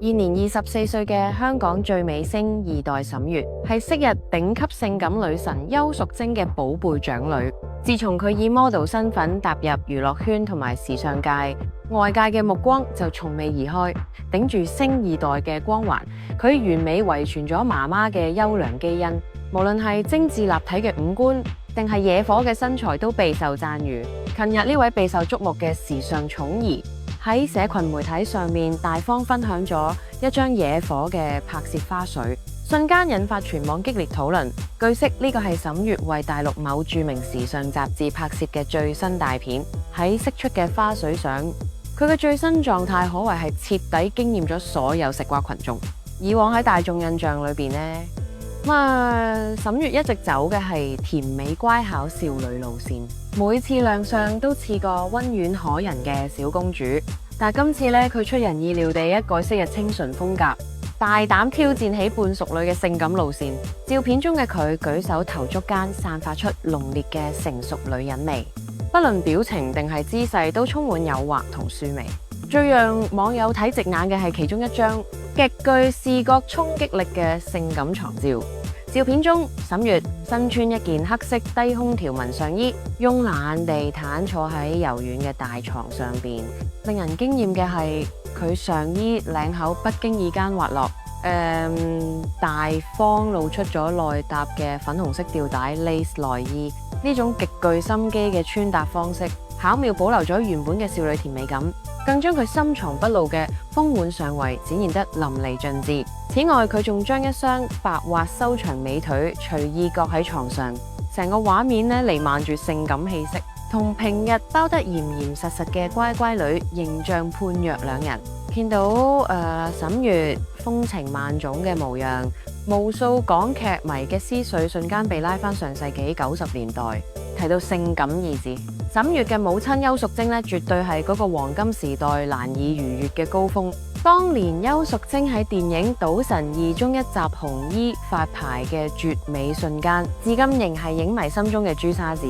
現年24歲嘅香港最美星二代沈月，係昔日頂級性感女神邱淑貞嘅寶貝長女。自從佢以 model 身份踏入娛樂圈同埋時尚界，外界嘅目光就從未移開。頂住星二代嘅光環，佢完美遺傳咗媽媽嘅優良基因，無論係精緻立體嘅五官，定係惹火嘅身材都備受讚譽。近日呢位備受矚目嘅時尚寵兒，喺社群媒體上面大方分享咗一張惹火嘅拍攝花絮，瞬間引發全網激烈討論。據悉呢個係沈月為大陸某著名時尚雜誌拍攝嘅最新大片。喺釋出嘅花絮上，佢嘅最新狀態可謂係徹底驚豔咗所有食瓜群眾。以往喺大眾印象裏邊呢，沈月一直走嘅係甜美乖巧少女路線，每次亮相都似個溫婉可人嘅小公主。但今次呢，佢出人意料地一改昔日清純風格，大膽挑戰起半熟女嘅性感路線。照片中嘅佢舉手投足間散發出濃烈嘅成熟女人味，不論表情定係姿勢都充滿誘惑同嫵媚。最讓網友睇直眼嘅係其中一張極具視覺衝擊力嘅性感床照。照片中，沈月身穿一件黑色低空條紋上衣，慵懶地躺坐喺柔軟嘅大床上邊。令人驚豔嘅係佢上衣領口不經意間滑落，大方露出咗內搭嘅粉紅色吊帶 lace 內衣。呢種極具心機嘅穿搭方式，巧妙保留咗原本嘅少女甜美感，更將佢深藏不露嘅豐滿上圍展現得淋漓盡致。此外，佢仲將一雙白滑修長美腿隨意擱喺床上，成個畫面彌漫住性感氣息，同平日包得嚴嚴實實嘅乖乖女形象判若兩人。見到沈月風情萬種嘅模樣，無數港劇迷嘅思緒瞬間被拉返上世紀90年代。提到性感二字，沈月嘅母親邱淑貞絕對係嗰個黃金時代難以逾越嘅高峰。當年邱淑貞喺電影《賭神2》中一襲紅衣發牌嘅絕美瞬間，至今仍係影迷心中嘅朱砂字。